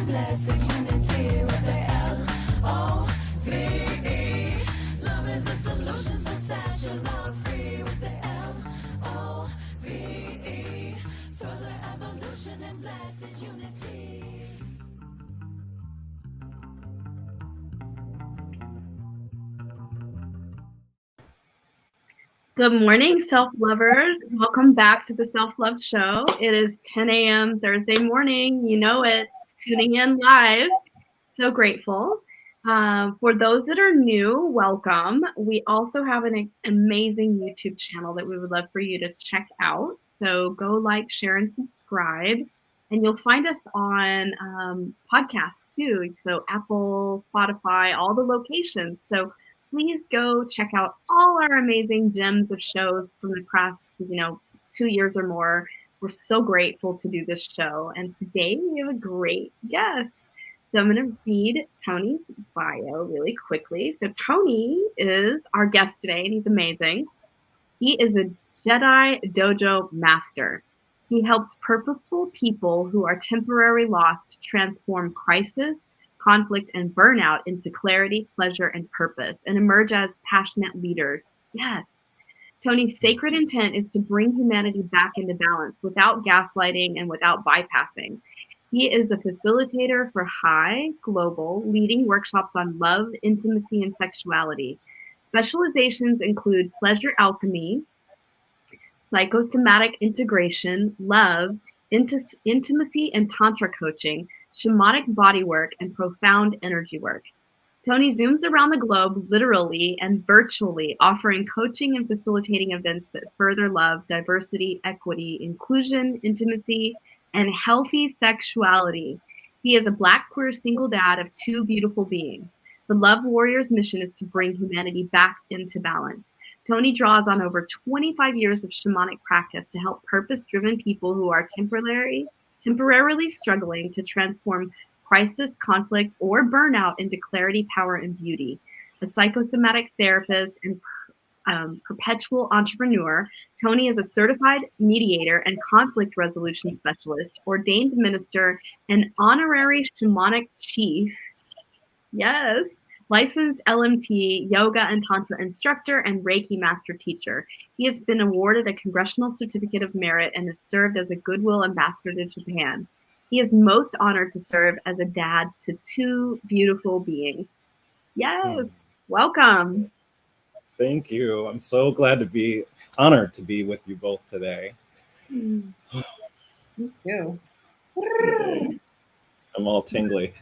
blessed unity with the L-O-V-E. Love is the solution, so set your love free with the L-O-V-E. Further evolution and blessed unity. Good morning, self-lovers. Welcome back to the Self-Love Show. It is 10 a.m. Thursday morning. You know it. Tuning in live. So grateful. For those that are new, welcome. We also have an amazing YouTube channel that we would love for you to check out. So go like, share, and subscribe. And you'll find us on podcasts too. So Apple, Spotify, all the locations. So please go check out all our amazing gems of shows from the past, 2 years or more. We're so grateful to do this show. And today we have a great guest. So I'm going to read Tony's bio really quickly. So Tony is our guest today, and he's amazing. He is a Djedi Dojo Master. He helps purposeful people who are temporarily lost transform crisis, conflict, and burnout into clarity, pleasure, and purpose, and emerge as passionate leaders. Yes. Tony's sacred intent is to bring humanity back into balance without gaslighting and without bypassing. He is a facilitator for High Global, leading workshops on love, intimacy, and sexuality. Specializations include pleasure alchemy, psychosomatic integration, love, intimacy and Tantra coaching, shamanic bodywork, and profound energy work. Tony zooms around the globe literally and virtually, offering coaching and facilitating events that further love, diversity, equity, inclusion, intimacy, and healthy sexuality. He is a Black queer single dad of 2 beautiful beings. The Love Warrior's mission is to bring humanity back into balance. Tony draws on over 25 years of shamanic practice to help purpose-driven people who are temporarily struggling to transform crisis, conflict, or burnout into clarity, power, and beauty. A psychosomatic therapist and perpetual entrepreneur, Tony is a certified mediator and conflict resolution specialist, ordained minister, and honorary shamanic chief. Yes. Licensed LMT, yoga and Tantra instructor, and Reiki master teacher. He has been awarded a Congressional Certificate of Merit and has served as a Goodwill Ambassador to Japan. He is most honored to serve as a dad to 2 beautiful beings. Yes, welcome. Thank you. I'm so glad to be honored to be with you both today. Me too. I'm all tingly.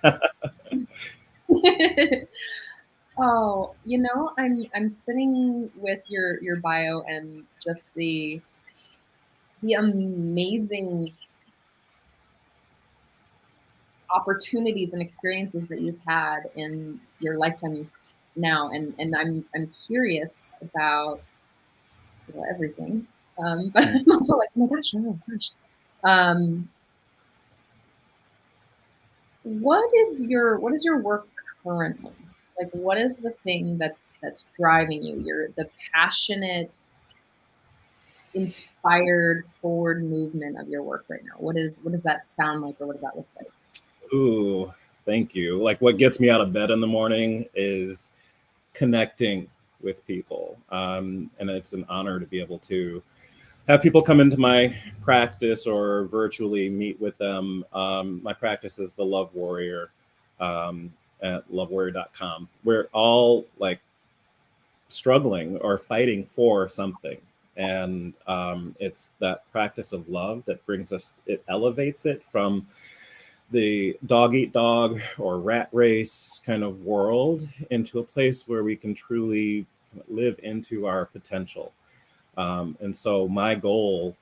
Oh, I'm sitting with your bio and just the amazing opportunities and experiences that you've had in your lifetime now, and I'm curious about everything, but I'm also like, oh my gosh. What is your work currently? Like, what is the thing that's driving you? You're the passionate, inspired forward movement of your work right now. What does that sound like, or what does that look like? Ooh, thank you. Like, what gets me out of bed in the morning is connecting with people. And it's an honor to be able to have people come into my practice or virtually meet with them. My practice is the Love Warrior at lovewarrior.com. We're all like struggling or fighting for something. And it's that practice of love that brings us, it elevates it from the dog eat dog or rat race kind of world into a place where we can truly live into our potential. And so my goal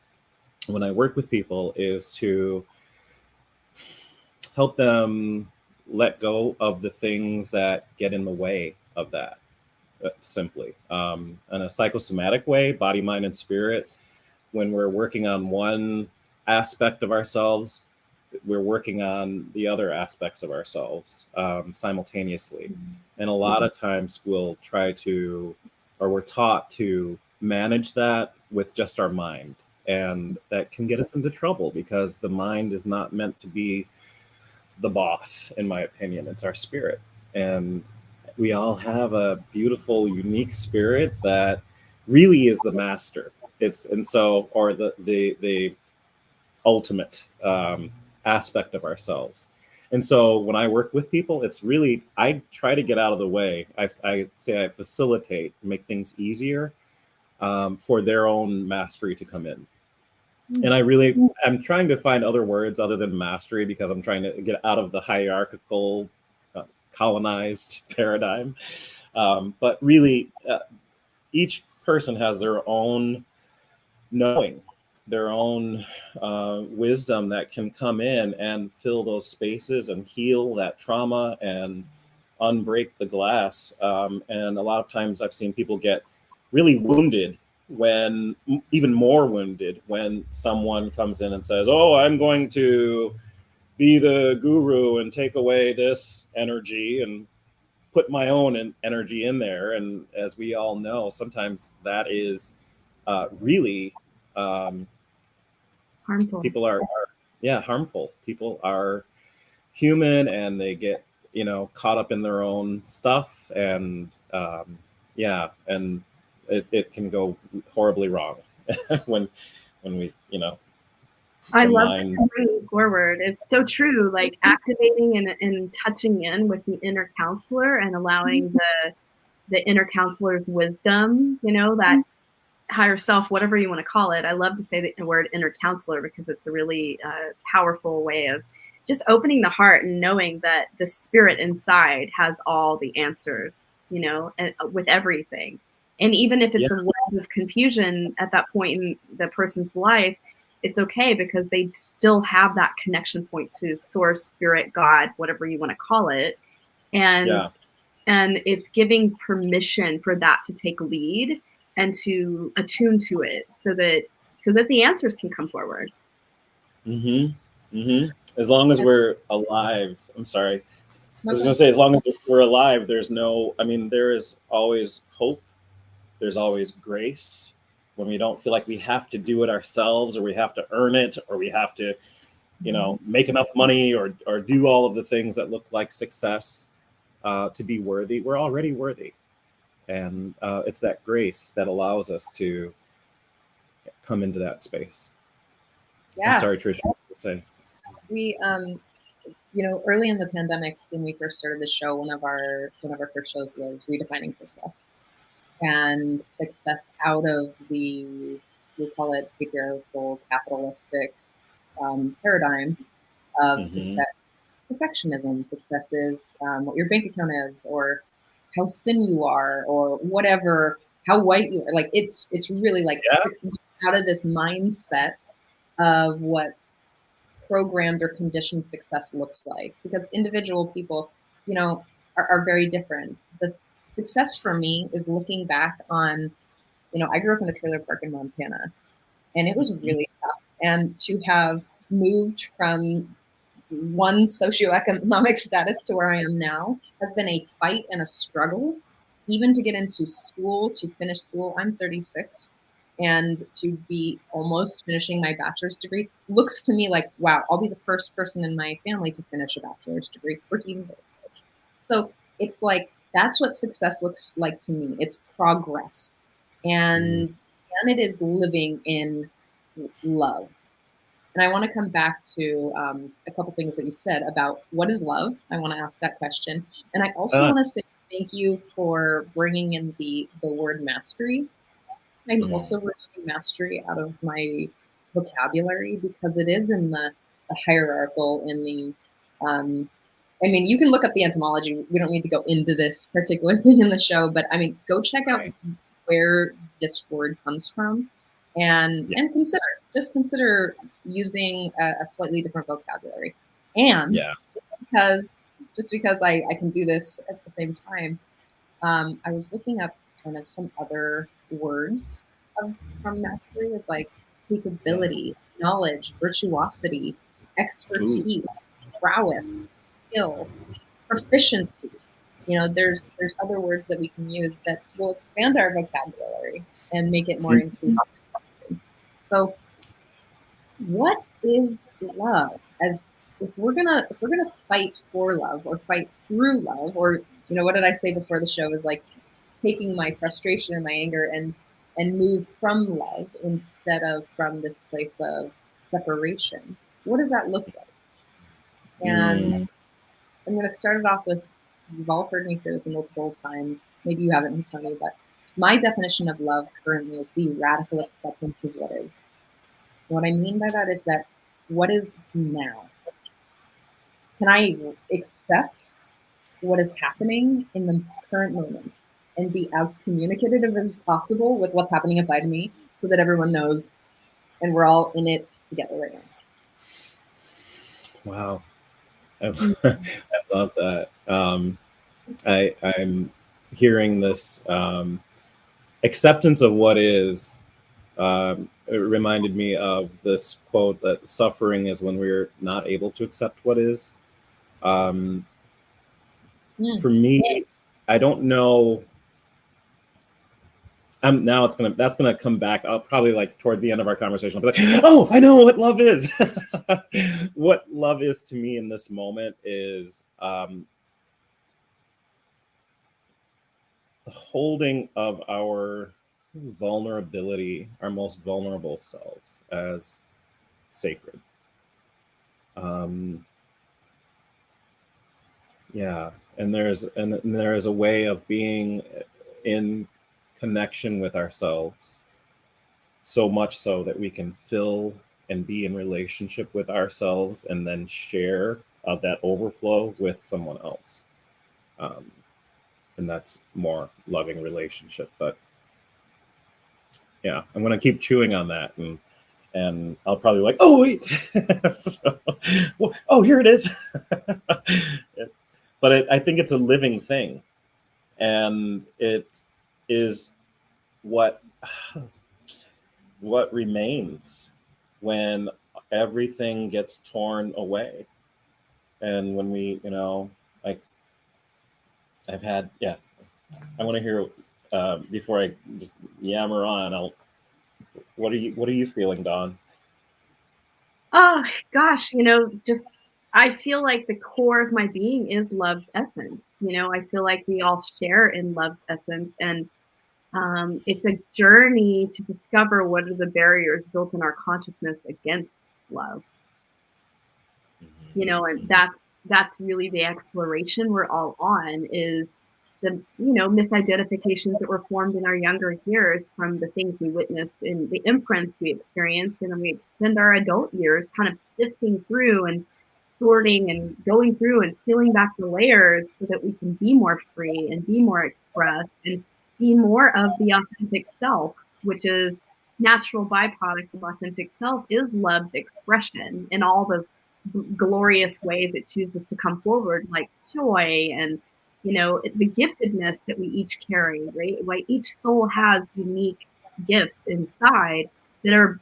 when I work with people is to help them let go of the things that get in the way of that, simply. In a psychosomatic way, body, mind, and spirit, when we're working on one aspect of ourselves, we're working on the other aspects of ourselves simultaneously. And a lot of times we'll try to, or we're taught to manage that with just our mind. And that can get us into trouble because the mind is not meant to be the boss, in my opinion. It's our spirit. And we all have a beautiful, unique spirit that really is the master. Or the ultimate aspect of ourselves. And so when I work with people, it's really, I try to get out of the way. I say I facilitate, make things easier for their own mastery to come in. And I'm trying to find other words other than mastery, because I'm trying to get out of the hierarchical, colonized paradigm. But really, each person has their own knowing, their own wisdom that can come in and fill those spaces and heal that trauma and unbreak the glass. And a lot of times I've seen people get really wounded, even more wounded, when someone comes in and says, oh, I'm going to be the guru and take away this energy and put my own energy in there. And as we all know, sometimes that is really Harmful. People are harmful. People are human, and they get caught up in their own stuff, and and it can go horribly wrong when we I love that bringing forward. It's so true. Like activating and touching in with the inner counselor and allowing the inner counselor's wisdom, that higher self, whatever you want to call it. I love to say the word inner counselor because it's a really powerful way of just opening the heart and knowing that the spirit inside has all the answers, and, with everything. And even if it's a world of confusion at that point in the person's life, it's okay, because they still have that connection point to source, spirit, God, whatever you want to call it. And it's giving permission for that to take lead and to attune to it so that the answers can come forward. As long as we're alive, I'm sorry. I was going to say, as long as we're alive, there is always hope. There's always grace. When we don't feel like we have to do it ourselves, or we have to earn it, or we have to, make enough money or do all of the things that look like success to be worthy, we're already worthy. And it's that grace that allows us to come into that space. Yes. I'm sorry, Tricia, what to say. We, early in the pandemic, when we first started the show, one of our first shows was redefining success, and success out of we call it patriarchal, capitalistic paradigm of success. Perfectionism. Success is what your bank account is, or how thin you are, or whatever, how white you are. Like it's really like out of this mindset of what programmed or conditioned success looks like, because individual people, are very different. The success for me is looking back on, I grew up in a trailer park in Montana, and it was really tough. And to have moved from one socioeconomic status to where I am now has been a fight and a struggle, even to get into school, to finish school. I'm 36, and to be almost finishing my bachelor's degree looks to me like, wow, I'll be the first person in my family to finish a bachelor's degree or to even go to college. So it's like, that's what success looks like to me. It's progress. And it is living in love. And I want to come back to a couple things that you said about what is love. I want to ask that question. And I also want to say thank you for bringing in the word mastery. I'm also removing mastery out of my vocabulary, because it is in the hierarchical, in the, you can look up the etymology. We don't need to go into this particular thing in the show, but go check out where this word comes from, and consider using a slightly different vocabulary. And just because I can do this at the same time, I was looking up kind of some other words from mastery, is like capability, knowledge, virtuosity, expertise, prowess, skill, proficiency. There's other words that we can use that will expand our vocabulary and make it more inclusive. So what is love? As if we're gonna fight for love or fight through love, or what did I say before the show, is like taking my frustration and my anger and move from love instead of from this place of separation. What does that look like? And I'm going to start it off with, you've all heard me say this multiple times. Maybe you haven't, Tony, but my definition of love currently is the radical acceptance of what is. And what I mean by that is that what is now? Can I accept what is happening in the current moment and be as communicative as possible with what's happening inside me so that everyone knows and we're all in it together right now? Wow. I love that. I'm hearing this acceptance of what is. It reminded me of this quote that suffering is when we're not able to accept what is. For me, I don't know. Now that's gonna come back. I'll probably like toward the end of our conversation, I'll be like, oh, I know what love is. What love is to me in this moment is the holding of our vulnerability, our most vulnerable selves, as sacred. Yeah, and there's a way of being in connection with ourselves, so much so that we can fill and be in relationship with ourselves and then share of that overflow with someone else. And that's more loving relationship. But yeah, I'm going to keep chewing on that, and I'll probably like, oh, wait. So, oh, here it is. But I think it's a living thing, and it is what remains when everything gets torn away, and when we, like, I've had, yeah. I want to hear before I just yammer on. What are you feeling, Dawn? Oh gosh, just I feel like the core of my being is love's essence. I feel like we all share in love's essence, and it's a journey to discover what are the barriers built in our consciousness against love. And that's really the exploration we're all on, is the misidentifications that were formed in our younger years from the things we witnessed and the imprints we experienced, and then we spend our adult years kind of sifting through and sorting and going through and peeling back the layers so that we can be more free and be more expressed and be more of the authentic self, which is natural byproduct of authentic self is love's expression in all the glorious ways it chooses to come forward, like joy and the giftedness that we each carry, right? Like each soul has unique gifts inside that are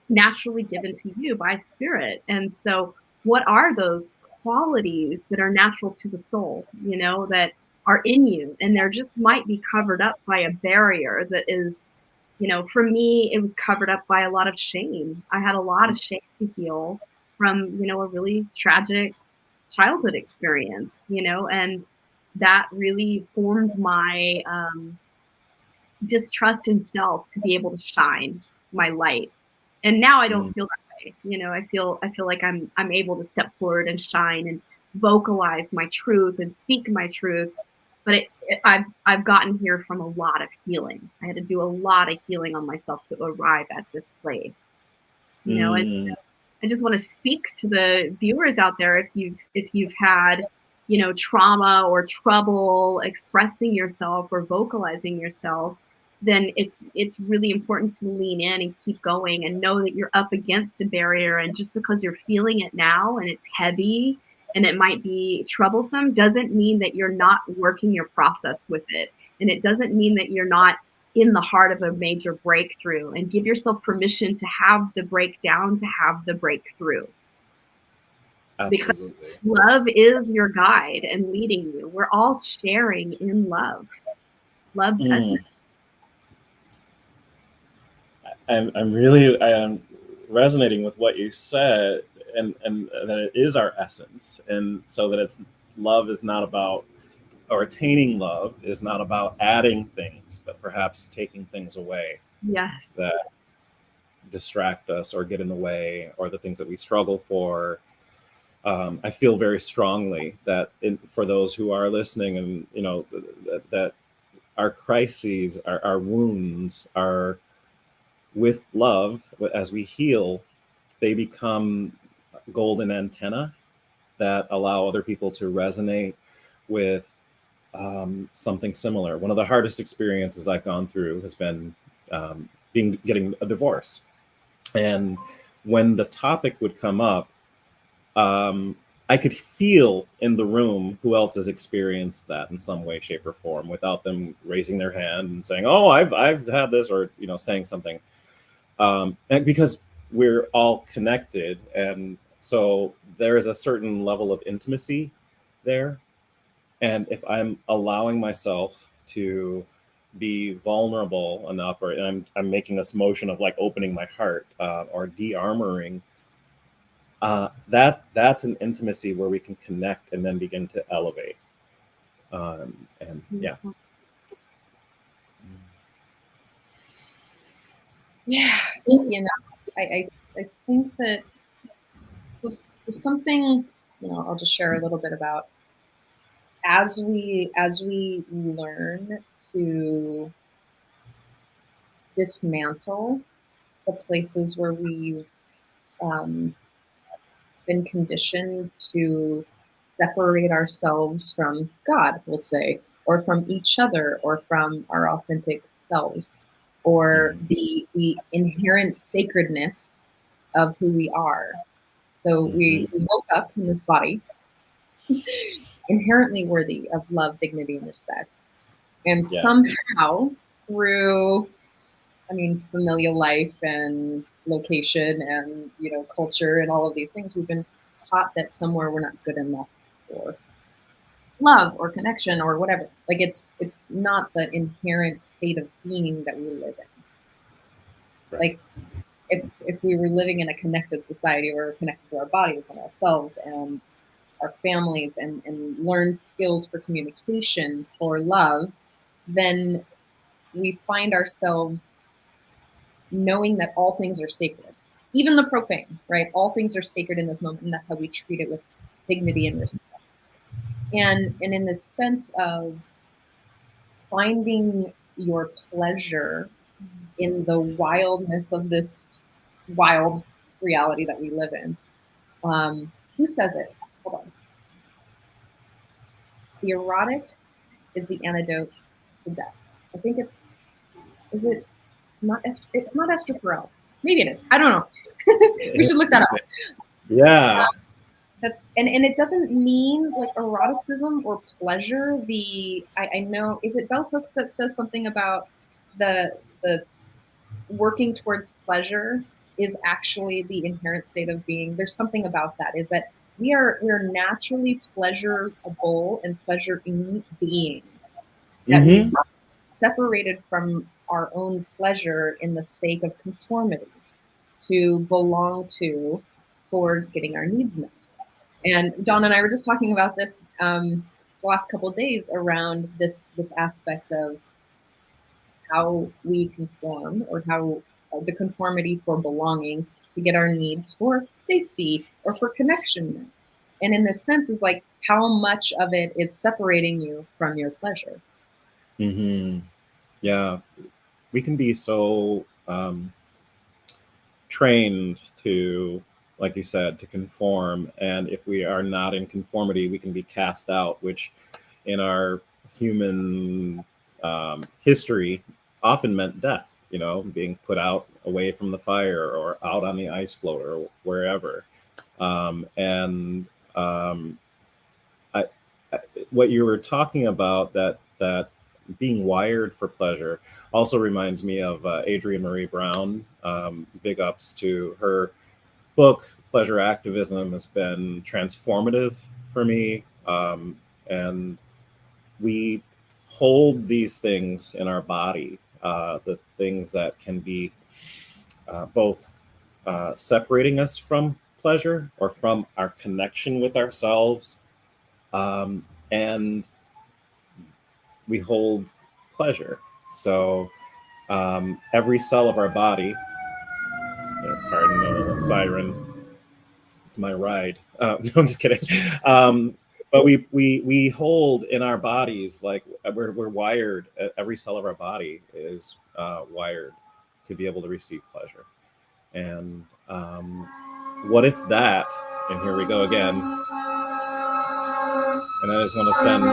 naturally given to you by spirit. And so what are those qualities that are natural to the soul, that are in you, and they're just might be covered up by a barrier that is, for me, it was covered up by a lot of shame. I had a lot of shame to heal from, a really tragic childhood experience, and that really formed my distrust in self to be able to shine my light. And now I don't feel that way. I feel like I'm able to step forward and shine and vocalize my truth and speak my truth. But I've gotten here from a lot of healing. I had to do a lot of healing on myself to arrive at this place. And I just want to speak to the viewers out there. If you've had, trauma or trouble expressing yourself or vocalizing yourself, then it's really important to lean in and keep going and know that you're up against a barrier. And just because you're feeling it now and it's heavy and it might be troublesome doesn't mean that you're not working your process with it. And it doesn't mean that you're not in the heart of a major breakthrough. And give yourself permission to have the breakdown, to have the breakthrough. Absolutely. Because love is your guide and leading you. We're all sharing in love. Love's essence. I'm really resonating with what you said, and that it is our essence, and so that it's love is not about, or attaining love is not about adding things, but perhaps taking things away Yes. that distract us or get in the way, or the things that we struggle for. I feel very strongly that for those who are listening, and that our crises, our wounds, are with love. As we heal, they become golden antenna that allow other people to resonate with something similar. One of the hardest experiences I've gone through has been getting a divorce. And when the topic would come up, I could feel in the room who else has experienced that in some way, shape, or form, without them raising their hand and saying, "Oh, I've had this," or saying something. And because we're all connected, and so there is a certain level of intimacy there. And if I'm allowing myself to be vulnerable enough, or I'm making this motion of like opening my heart, or de-armoring, that's an intimacy where we can connect and then begin to elevate. And yeah. Yeah, I think that so something, I'll just share a little bit about, as we learn to dismantle the places where we've been conditioned to separate ourselves from God, we'll say, or from each other, or from our authentic selves, or the inherent sacredness of who we are. So we woke up in this body inherently worthy of love, dignity, and respect. And somehow through, familial life and location and, culture and all of these things, we've been taught that somewhere we're not good enough for love or connection or whatever. Like it's not the inherent state of being that we live in. Right. Like if we were living in a connected society where we're connected to our bodies and ourselves and our families and learn skills for communication, for love, then we find ourselves knowing that all things are sacred, even the profane, right? All things are sacred in this moment, and that's how we treat it, with dignity and respect. And in the sense of finding your pleasure in the wildness of this wild reality that we live in. Who says it? Hold on. The erotic is the antidote to death. I think is it not Esther? It's not Esther Perel. Maybe it is. I don't know. We should look that up. Yeah. And it doesn't mean like eroticism or pleasure. I know, is it Bell Hooks that says something about the working towards pleasure is actually the inherent state of being? There's something about that, is that we're naturally pleasurable and pleasuring beings, that we've separated from our own pleasure in the sake of conformity, to belong to, for getting our needs met. And Dawn and I were just talking about this the last couple of days around this aspect of how we conform, or how the conformity for belonging to get our needs for safety or for connection met. And in this sense is like how much of it is separating you from your pleasure. Yeah, we can be so trained to, like you said, to conform, and if we are not in conformity, we can be cast out, which in our human history often meant death, being put out away from the fire, or out on the ice float, or wherever. What you were talking about, that being wired for pleasure, also reminds me of Adrienne Marie Brown. Big ups to her book. Pleasure activism has been transformative for me. And we hold these things in our body, the things that can be both separating us from pleasure or from our connection with ourselves. And we hold pleasure. So every cell of our body, pardon the siren, it's my ride. No, I'm just kidding. But we hold in our bodies, like we're wired. Every cell of our body is wired to be able to receive pleasure. And what if that? And here we go again. And I just want to send,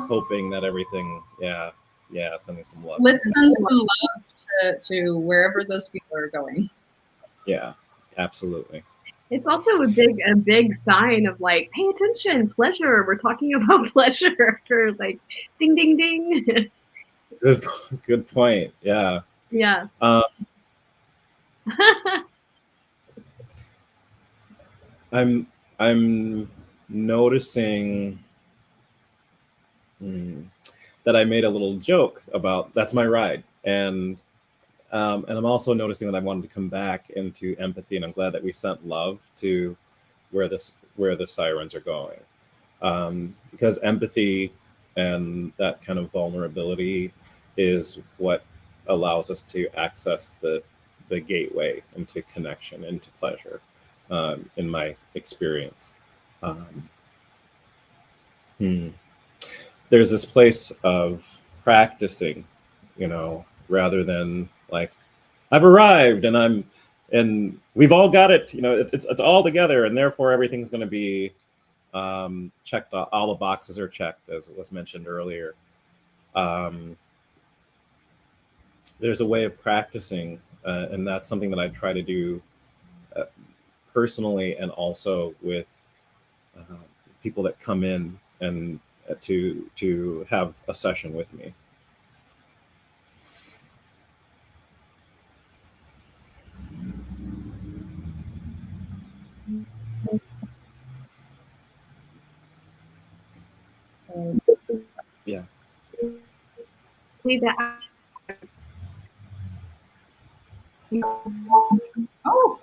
hoping that everything, sending some love. Let's send some love to wherever those people are going. Yeah, absolutely. It's also a big sign of like, pay attention, pleasure. We're talking about pleasure. Or like, ding, ding, ding. Good point. Yeah. Yeah. I'm noticing that I made a little joke about that's my ride, and I'm also noticing that I wanted to come back into empathy, and I'm glad that we sent love to where the sirens are going, because empathy and that kind of vulnerability is what allows us to access the gateway into connection, into pleasure, in my experience. There's this place of practicing, rather than like, I've arrived and we've all got it, it's all together, and therefore everything's going to be checked. All the boxes are checked, as was mentioned earlier. There's a way of practicing, and that's something that I try to do personally, and also with people that come in and to have a session with me. Yeah. Oh,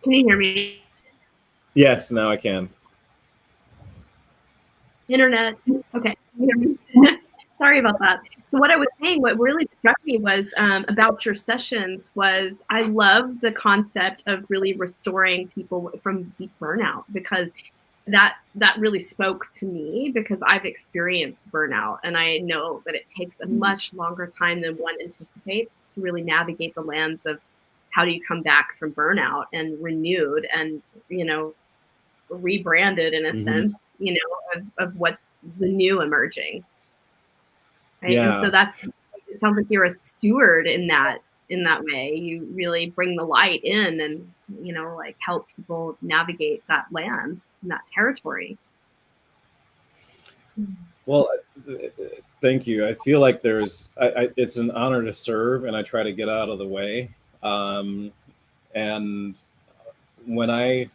Can you hear me? Yes, now I can. Internet. Okay. Sorry about that. So what I was saying, what really struck me was about your sessions was I love the concept of really restoring people from deep burnout, because that really spoke to me, because I've experienced burnout, and I know that it takes a much longer time than one anticipates to really navigate the lands of how do you come back from burnout and renewed and, rebranded in a sense, of what's the new emerging. Right? Yeah. And so it sounds like you're a steward in that way. You really bring the light in and, like help people navigate that land and that territory. Well, thank you. I feel like it's an honor to serve, and I try to get out of the way. And when I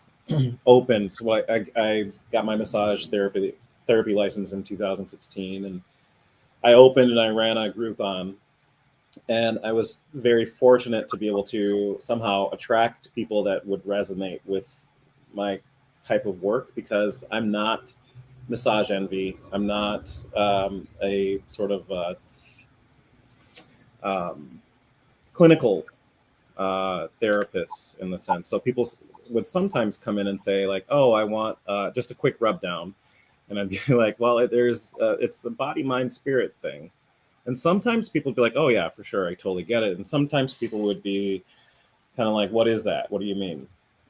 opened, so I got my massage therapy license in 2016, and I opened and I ran a Groupon, and I was very fortunate to be able to somehow attract people that would resonate with my type of work, because I'm not massage envy. I'm not a sort of clinical therapist in the sense. So people would sometimes come in and say like, oh, I want just a quick rub down. And I'd be like, well, it's the body, mind, spirit thing. And sometimes people would be like, oh yeah, for sure, I totally get it. And sometimes people would be kind of like, what is that? What do you mean?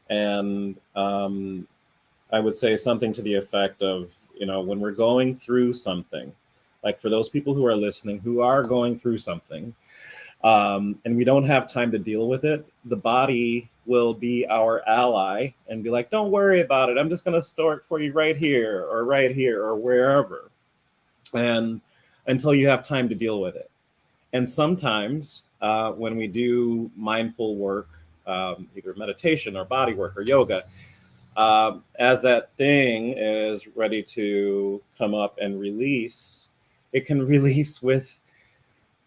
And I would say something to the effect of, when we're going through something, like for those people who are listening, who are going through something, and we don't have time to deal with it, the body will be our ally and be like, don't worry about it. I'm just going to store it for you right here or wherever. And until you have time to deal with it. And sometimes when we do mindful work, either meditation or body work or yoga, as that thing is ready to come up and release, it can release with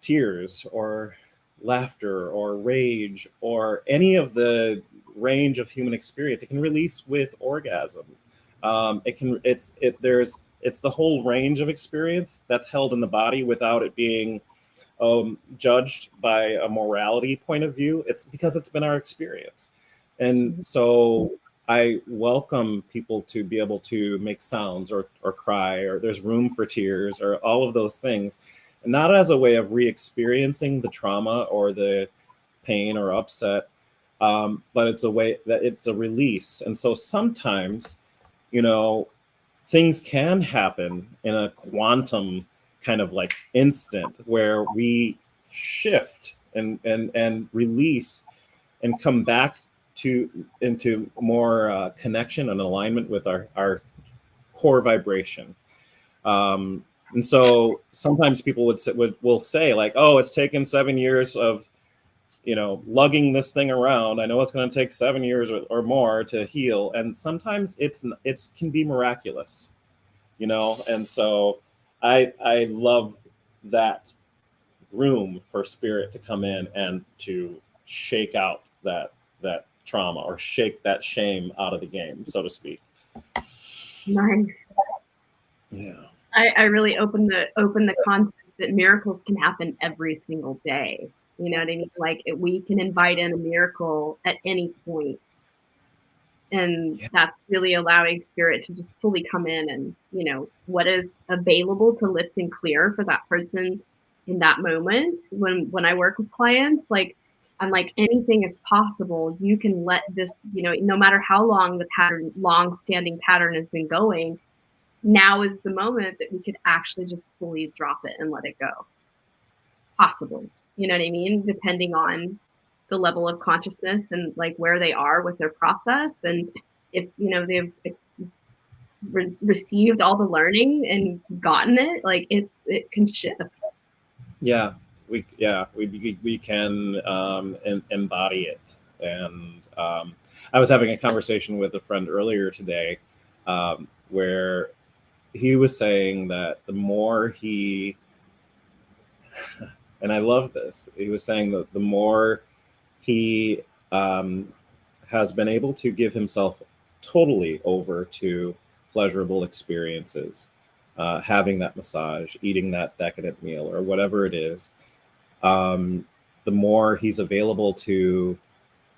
tears or laughter or rage or any of the range of human experience. It can release with orgasm. It's the whole range of experience that's held in the body without it being judged by a morality point of view. It's because it's been our experience. And so I welcome people to be able to make sounds or cry, or there's room for tears, or all of those things, and not as a way of re-experiencing the trauma or the pain or upset, but it's a way that it's a release. And so sometimes, things can happen in a quantum kind of like instant where we shift and release and come back into more connection and alignment with our core vibration. And so sometimes people will say like, oh, it's taken 7 years of lugging this thing around. I know it's going to take 7 years or more to heal, and sometimes it can be miraculous, and so I love that room for spirit to come in and to shake out that trauma or shake that shame out of the game, so to speak. Nice. Yeah. I really open the concept that miracles can happen every single day. You know what I mean? Like we can invite in a miracle at any point. And that's really allowing spirit to just fully come in and, what is available to lift and clear for that person in that moment. When I work with clients, like I'm like, anything is possible. You can let this, no matter how long the long-standing pattern has been going, now is the moment that we could actually just fully drop it and let it go. Possible. You know what I mean? Depending on the level of consciousness and like where they are with their process, and if they've received all the learning and gotten it, like it can shift. Yeah, we can embody it. And I was having a conversation with a friend earlier today where he was saying that the more he and I love this, he was saying that the more he has been able to give himself totally over to pleasurable experiences, having that massage, eating that decadent meal, or whatever it is, the more he's available to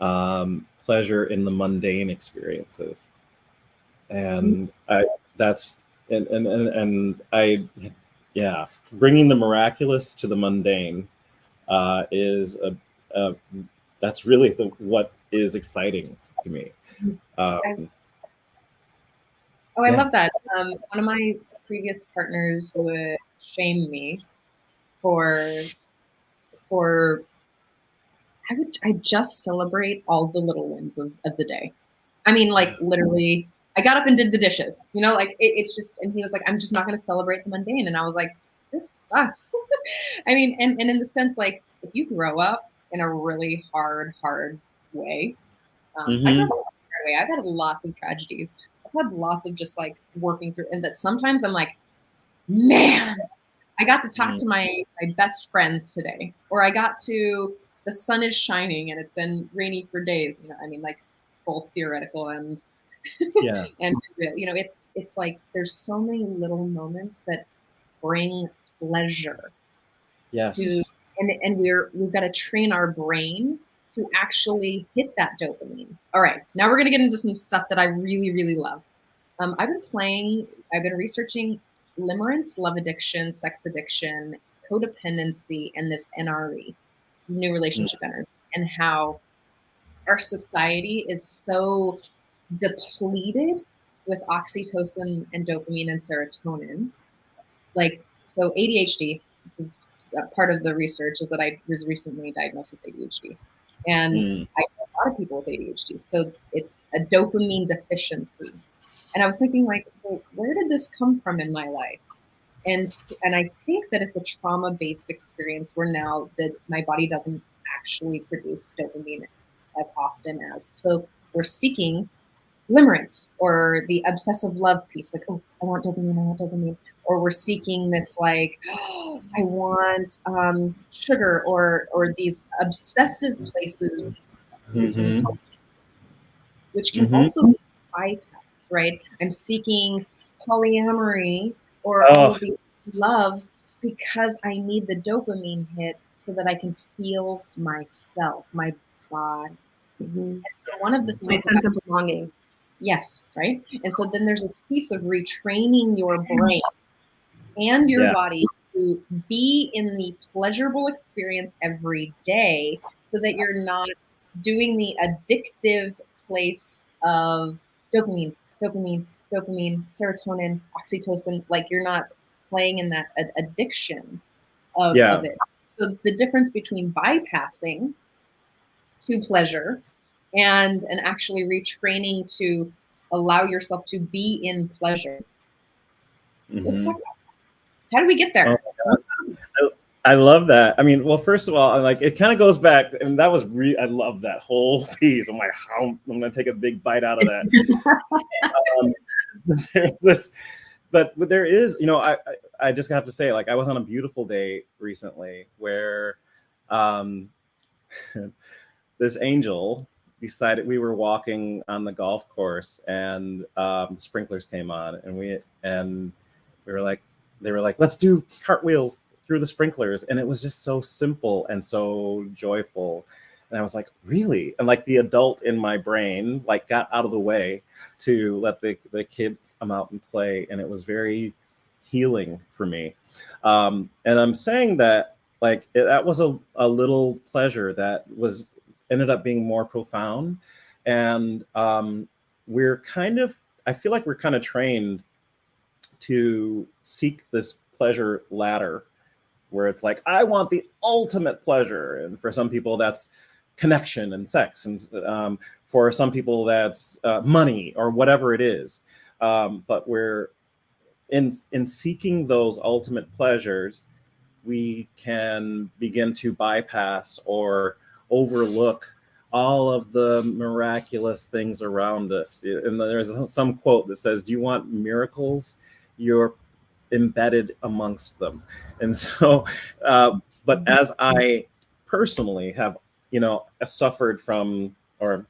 pleasure in the mundane experiences. And bringing the miraculous to the mundane is that's really what is exciting to me. I love that. One of my previous partners would shame me for I just celebrate all the little wins of the day. I mean, like literally, I got up and did the dishes, like it's just, and he was like, I'm just not going to celebrate the mundane. And I was like, this sucks. I mean, and in the sense, like if you grow up in a really hard way, I grew up in a hard way. I've had lots of tragedies. I've had lots of just like working through, and that sometimes I'm like, man, I got to talk to my best friends today, or the sun is shining and it's been rainy for days. I mean, like both theoretical and and real. It's like there's so many little moments that bring pleasure. Yes. And we've got to train our brain to actually hit that dopamine. All right, now we're going to get into some stuff that I really, really love. I've been researching limerence, love addiction, sex addiction, codependency, and this NRE, new relationship energy, and how our society is so depleted with oxytocin and dopamine and serotonin. Like, so ADHD, this is part of the research, is that I was recently diagnosed with ADHD. And I know a lot of people with ADHD. So it's a dopamine deficiency. And I was thinking, like, well, where did this come from in my life? And I think that it's a trauma-based experience where now that my body doesn't actually produce dopamine as often as. So we're seeking limerence, or the obsessive love piece, like, oh, I want dopamine, or we're seeking this, like, oh, I want sugar, or these obsessive places seeking, Mm-hmm. which can Mm-hmm. also be bypassed, right? I'm seeking polyamory or all Oh, of these loves because I need the dopamine hit so that I can feel myself, my body. Mhm. And so one of the My things that sense of belonging. yes, right? And so then there's this piece of retraining your brain and your yeah. body to be in the pleasurable experience every day so that you're not doing the addictive place of dopamine, serotonin, oxytocin, like you're not playing in that addiction of Yeah. it. So the difference between bypassing to pleasure and actually retraining to allow yourself to be in pleasure. Let's Mm-hmm. talk about how do we get Oh, there? I love that. I mean, well, first of all, like it kind of goes back, and that was I love that whole piece. I'm like, how I'm gonna take a big bite out of that. Um, there's this, but there is, I just have to say, like, I was on a beautiful day recently where, um, this angel decided we were walking on the golf course, and the sprinklers came on, and we were like, they were like, let's do cartwheels through the sprinklers, and it was just so simple and so joyful. And I was like, really? And like the adult in my brain like got out of the way to let the kid come out and play, and it was very healing for me. And I'm saying that like that was a little pleasure that was ended up being more profound. And we're kind of, I feel like we're kind of trained to seek this pleasure ladder where it's like, I want the ultimate pleasure. And for some people, that's connection and sex. And for some people, that's money or whatever it is. But we're in seeking those ultimate pleasures, we can begin to bypass or overlook all of the miraculous things around us. And there's some quote that says, do you want miracles? You're embedded amongst them. And so, but as I personally have, suffered from or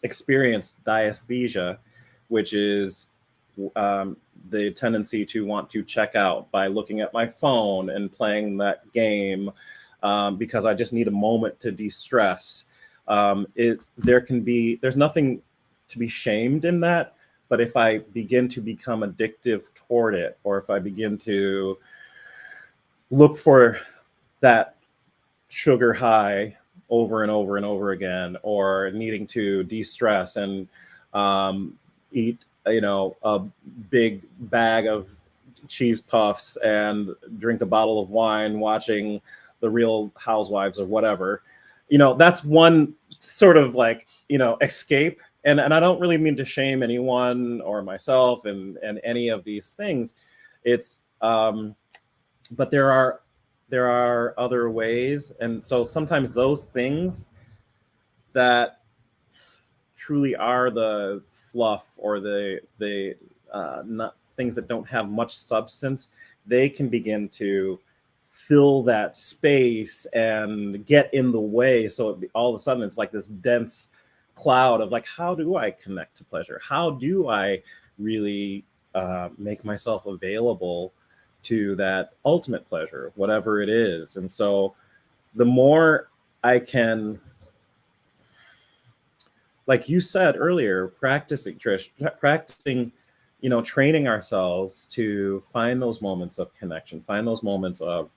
experienced dysesthesia, which is the tendency to want to check out by looking at my phone and playing that game because I just need a moment to de-stress. There's nothing to be shamed in that, but if I begin to become addictive toward it, or if I begin to look for that sugar high over and over and over again, or needing to de-stress and eat, a big bag of cheese puffs and drink a bottle of wine watching the Real Housewives or whatever, that's one sort of like, escape. And I don't really mean to shame anyone or myself and any of these things. It's but there are other ways. And so sometimes those things that truly are the fluff or the not things that don't have much substance, they can begin to fill that space and get in the way. So all of a sudden it's like this dense cloud of like, how do I connect to pleasure? How do I really make myself available to that ultimate pleasure, whatever it is? And so the more I can, like you said earlier, practicing, Trish, training ourselves to find those moments of connection, find those moments of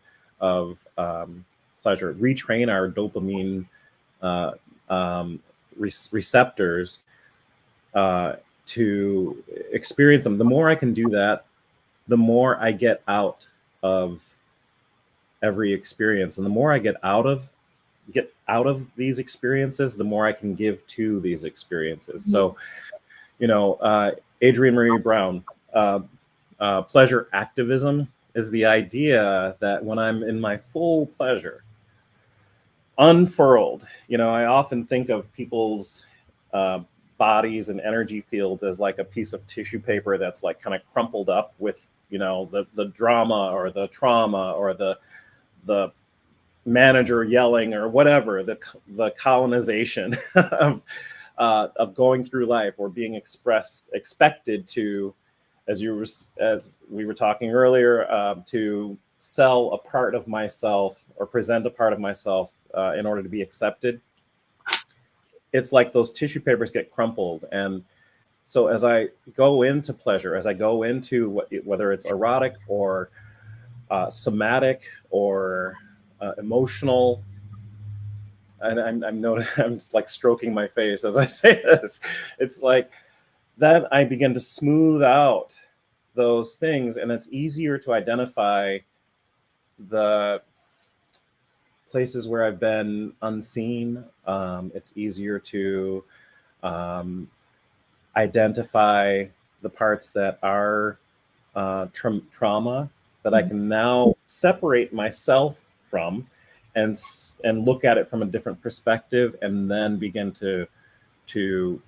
pleasure, retrain our dopamine receptors to experience them. The more I can do that, the more I get out of every experience, and the more I get out of these experiences, the more I can give to these experiences. So, Adrienne Marie Brown, pleasure activism is the idea that when I'm in my full pleasure, unfurled, I often think of people's bodies and energy fields as like a piece of tissue paper that's like kind of crumpled up with, you know, the drama or the trauma or the manager yelling or whatever, the colonization of going through life or being expected to, as we were talking earlier, to sell a part of myself or present a part of myself in order to be accepted. It's like those tissue papers get crumpled. And so as I go into pleasure, as I go into whether it's erotic or somatic or emotional, and I'm just like stroking my face as I say this, it's like then I begin to smooth out those things, and it's easier to identify the places where I've been unseen. It's easier to identify the parts that are trauma that I can now separate myself from and look at it from a different perspective, and then begin to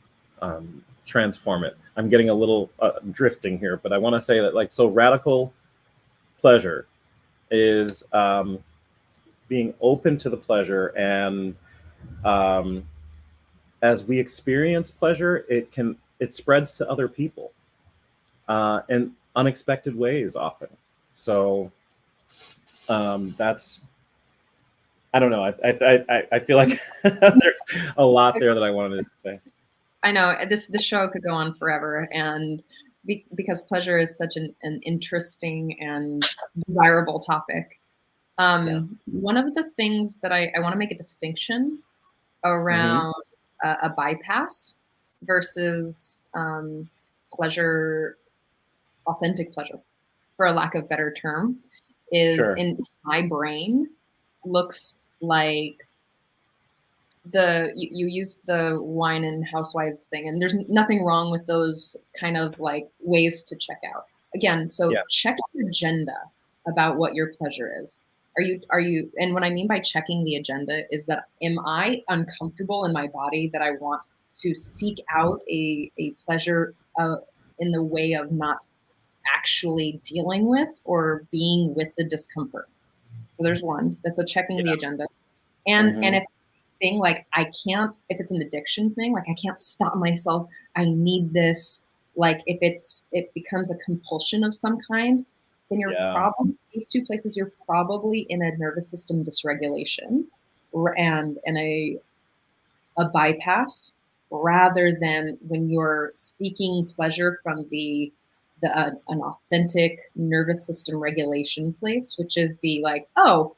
transform it. I'm getting a little drifting here, but I want to say that, like, so radical pleasure is being open to the pleasure, and as we experience pleasure, it spreads to other people in unexpected ways often. So that's, I don't know. I feel like there's a lot there that I wanted to say. I know this show could go on forever, and because pleasure is such an interesting and desirable topic. One of the things that I want to make a distinction around a bypass versus pleasure, authentic pleasure, for a lack of better term, is in my brain looks like you use the wine and housewives thing, and there's nothing wrong with those kind of like ways to check out. Again, so check your agenda about what your pleasure is. Are you, and what I mean by checking the agenda is that, am I uncomfortable in my body that I want to seek out a pleasure in the way of not actually dealing with or being with the discomfort? So there's one, that's a checking the agenda. And if thing like I can't, if it's an addiction thing, like I can't stop myself, I need this, like if it becomes a compulsion of some kind, then you're probably, these two places, you're probably in a nervous system dysregulation and a bypass, rather than when you're seeking pleasure from an authentic nervous system regulation place, which is the like, oh,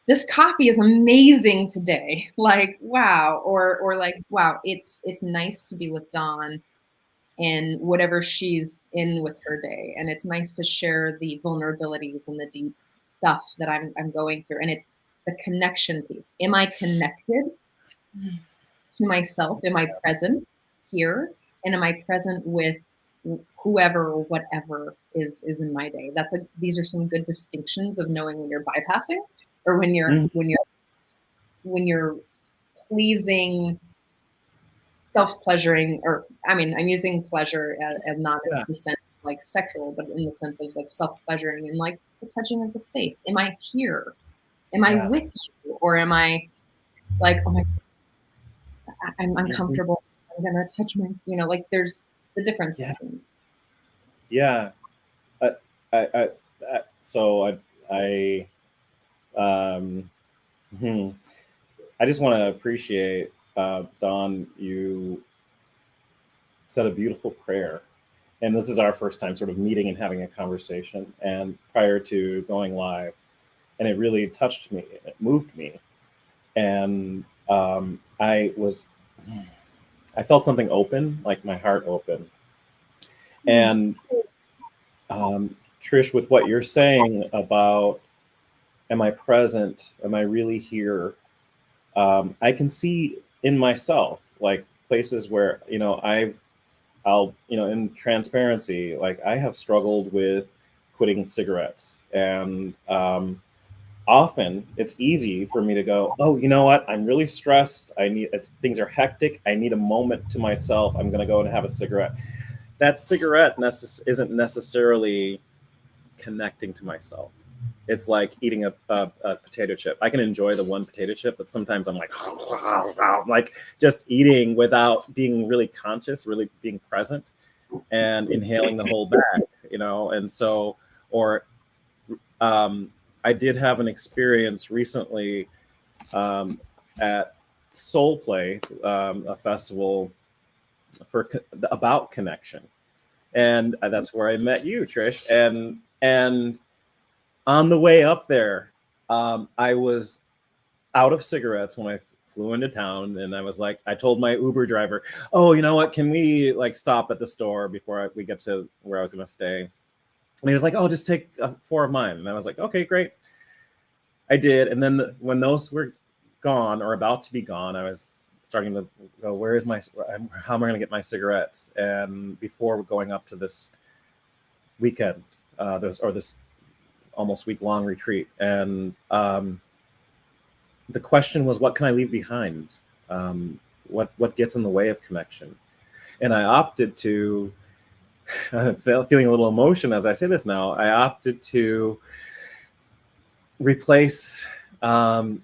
this coffee is amazing today. Like, wow. Or like, wow, it's nice to be with Dawn in whatever she's in with her day. And it's nice to share the vulnerabilities and the deep stuff that I'm going through. And it's the connection piece. Am I connected to myself? Am I present here? And am I present with whoever or whatever is in my day? These are some good distinctions of knowing when you're bypassing, or when you're pleasing, self-pleasuring, or I mean, I'm using pleasure and not in the sense like sexual, but in the sense of like self-pleasuring and like the touching of the face. Am I here? Am I with you? Or am I like, oh my, I'm uncomfortable, I'm gonna touch my, like there's the difference. I just want to appreciate, Dawn, you said a beautiful prayer, and this is our first time sort of meeting and having a conversation, and prior to going live, and it really touched me, it moved me, and I felt something open, like my heart open. And Trish, with what you're saying about, am I present? Am I really here? I can see in myself, like places where, in transparency, like I have struggled with quitting cigarettes, and often it's easy for me to go, oh, you know what? I'm really stressed. Things are hectic. I need a moment to myself. I'm going to go and have a cigarette. That cigarette isn't necessarily connecting to myself. It's like eating a potato chip. I can enjoy the one potato chip, but sometimes I'm like just eating without being really conscious, really being present, and inhaling the whole bag, And so, or I did have an experience recently at Soul Play, a festival about connection, and that's where I met you, Trish, and on the way up there, I was out of cigarettes when I flew into town, and I was like, I told my Uber driver, oh, you know what, can we like stop at the store before we get to where I was going to stay? And he was like, oh, just take 4 of mine. And I was like, okay, great. I did. And then when those were gone or about to be gone, I was starting to go, how am I going to get my cigarettes? And before going up to this weekend, this almost week-long retreat, and the question was, what can I leave behind? What gets in the way of connection? And I opted to, feeling a little emotion as I say this now, I opted to replace the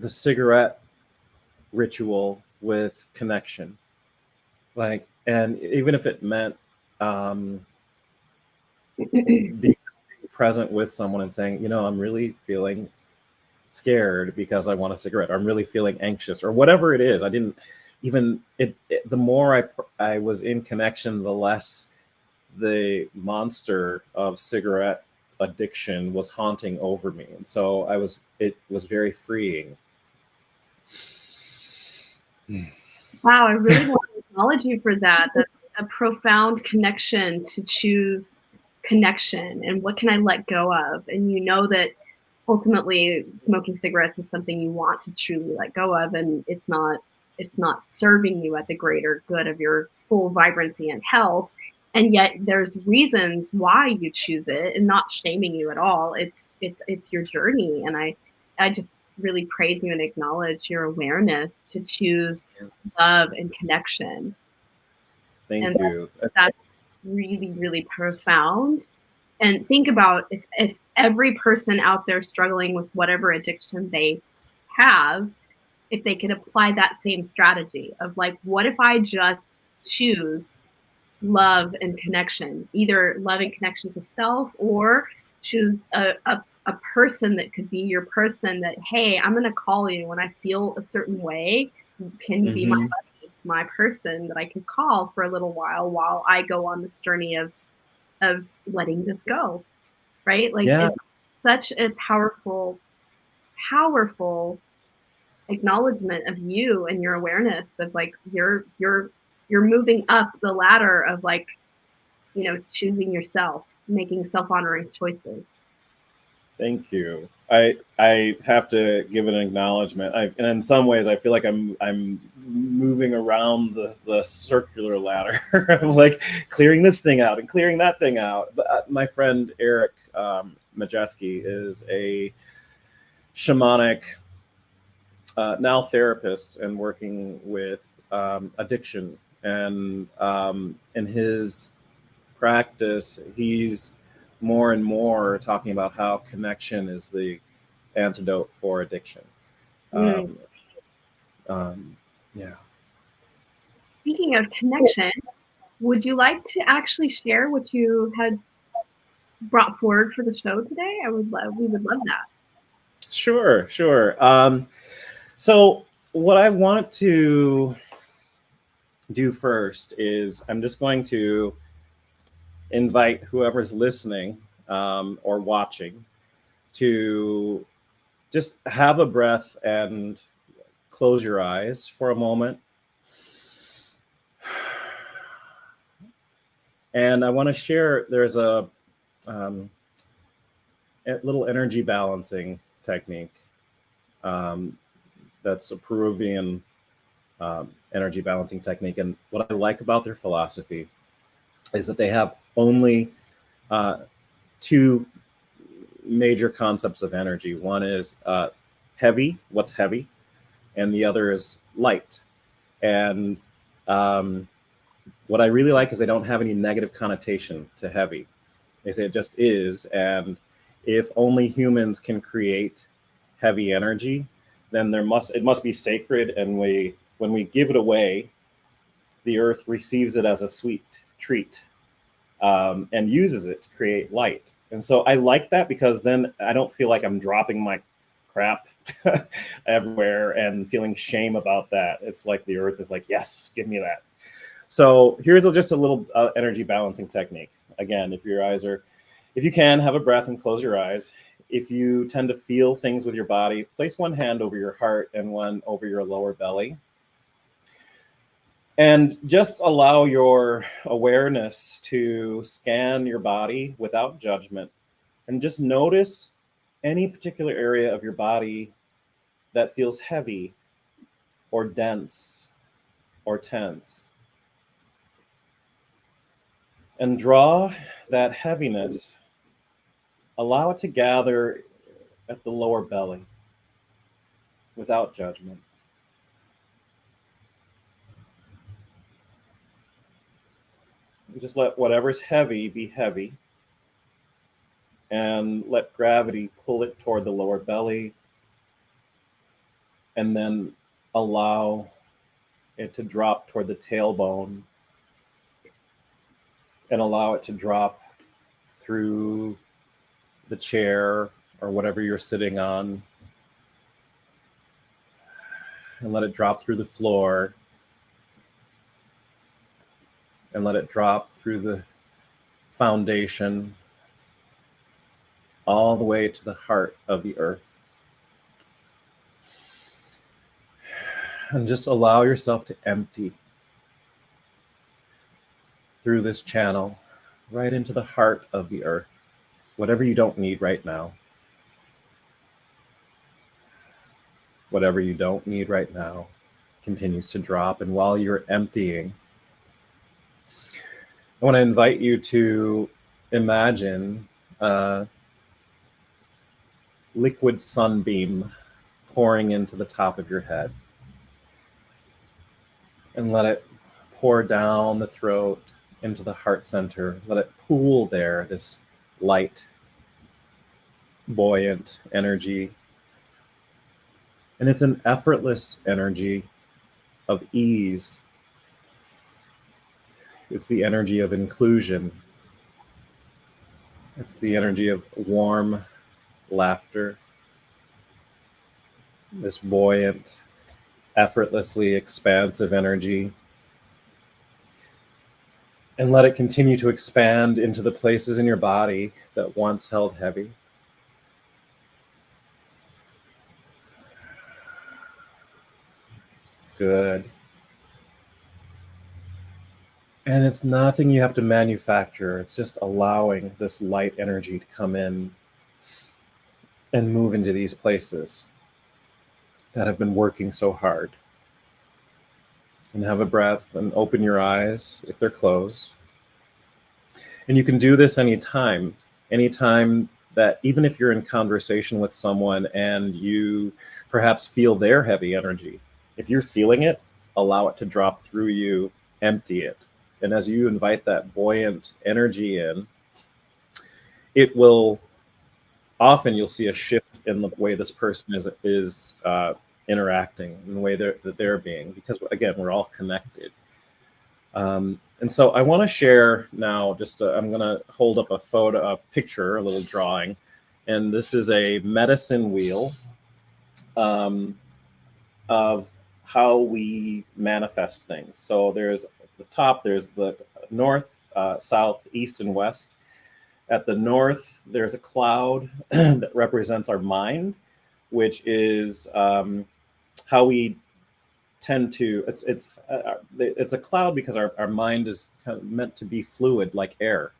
cigarette ritual with connection. And even if it meant being present with someone and saying, I'm really feeling scared because I want a cigarette, or I'm really feeling anxious, or whatever it is. I didn't even the more I was in connection, the less the monster of cigarette addiction was haunting over me. And so it was very freeing. Wow, I really want to acknowledge you for that. That's a profound connection, to choose connection and what can I let go of. And that ultimately smoking cigarettes is something you want to truly let go of, and it's not serving you at the greater good of your full vibrancy and health. And yet there's reasons why you choose it, and not shaming you at all. It's your journey. And I just really praise you and acknowledge your awareness to choose love and connection. Thank you. That's really, really profound. And think about if every person out there struggling with whatever addiction they have, if they could apply that same strategy of like, what if I just choose love and connection, either love and connection to self, or choose a person that could be your person that, hey, I'm going to call you when I feel a certain way. Can you be my buddy, my person that I can call for a little while I go on this journey of letting this go, right? Like, it's such a powerful acknowledgement of you and your awareness of like, you're moving up the ladder of like, choosing yourself, making self-honoring choices. Thank you. I have to give an acknowledgement. And in some ways, I feel like I'm moving around the circular ladder of like clearing this thing out and clearing that thing out. But my friend Eric Majeski is a shamanic, now therapist, and working with addiction. And in his practice, he's more and more talking about how connection is the antidote for addiction. Yeah. Speaking of connection, would you like to actually share what you had brought forward for the show today? We would love that. Sure. So what I want to do first is I'm just going to invite whoever's listening or watching to just have a breath and close your eyes for a moment. And I want to share, there's a little energy balancing technique that's a Peruvian energy balancing technique. And what I like about their philosophy is that they have only 2 major concepts of energy. One is heavy, what's heavy, and the other is light. And what I really like is they don't have any negative connotation to heavy. They say it just is, and if only humans can create heavy energy, then it must be sacred, and when we give it away, the earth receives it as a sweet treat, and uses it to create light. And so I like that, because then I don't feel like I'm dropping my crap everywhere and feeling shame about that. It's like the earth is like, yes, give me that. So here's just a little energy balancing technique. Again, if you can, have a breath and close your eyes. If you tend to feel things with your body, place one hand over your heart and one over your lower belly. And just allow your awareness to scan your body without judgment. And just notice any particular area of your body that feels heavy or dense or tense. And draw that heaviness, allow it to gather at the lower belly without judgment. Just let whatever's heavy be heavy, and let gravity pull it toward the lower belly, and then allow it to drop toward the tailbone, and allow it to drop through the chair or whatever you're sitting on, and let it drop through the floor, and let it drop through the foundation all the way to the heart of the earth. And just allow yourself to empty through this channel right into the heart of the earth, whatever you don't need right now. Whatever you don't need right now continues to drop. And while you're emptying, I want to invite you to imagine a liquid sunbeam pouring into the top of your head. And let it pour down the throat into the heart center. Let it pool there, this light, buoyant energy. And it's an effortless energy of ease. It's the energy of inclusion. It's the energy of warm laughter. This buoyant, effortlessly expansive energy. And let it continue to expand into the places in your body that once held heavy. Good. And it's nothing you have to manufacture. It's just allowing this light energy to come in and move into these places that have been working so hard. And have a breath and open your eyes if they're closed. And you can do this anytime that, even if you're in conversation with someone and you perhaps feel their heavy energy, if you're feeling it, allow it to drop through you, empty it. And as you invite that buoyant energy in, it will, often you'll see a shift in the way this person is interacting, in the way that they're being, because again, we're all connected. And so I want to share now, I'm going to hold up a picture, a little drawing. And this is a medicine wheel of how we manifest things. So there's the top, there's the north, south, east, and west. At the north, there's a cloud that represents our mind, which is how we tend to, it's a cloud because our mind is kind of meant to be fluid like air,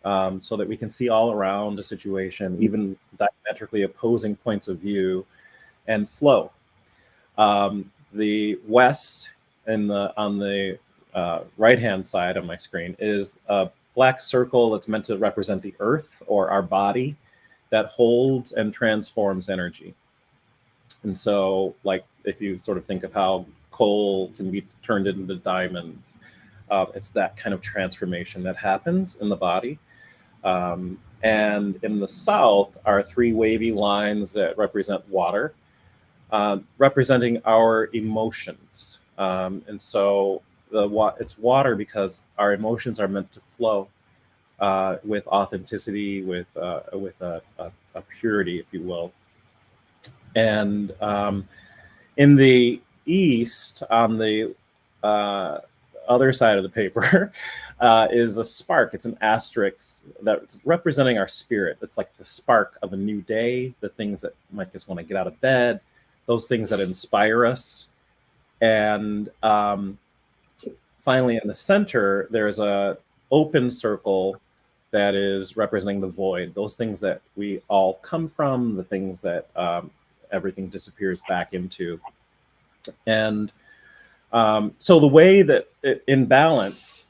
so that we can see all around a situation, even diametrically opposing points of view, and flow. The west on the right-hand side of my screen is a black circle that's meant to represent the earth or our body. that holds and transforms energy. And so, like, if you sort of think of how coal can be turned into diamonds, it's that kind of transformation that happens in the body. And in the south are three wavy lines that represent water, representing our emotions. And so it's water because our emotions are meant to flow with authenticity, with a purity, if you will. And in the east, on the other side of the paper, is a spark. It's an asterisk that's representing our spirit. It's like the spark of a new day, the things that might just want to get out of bed, those things that inspire us. And finally, in the center, there's a open circle that is representing the void, those things that we all come from, the things that everything disappears back into. And so the way that in balance,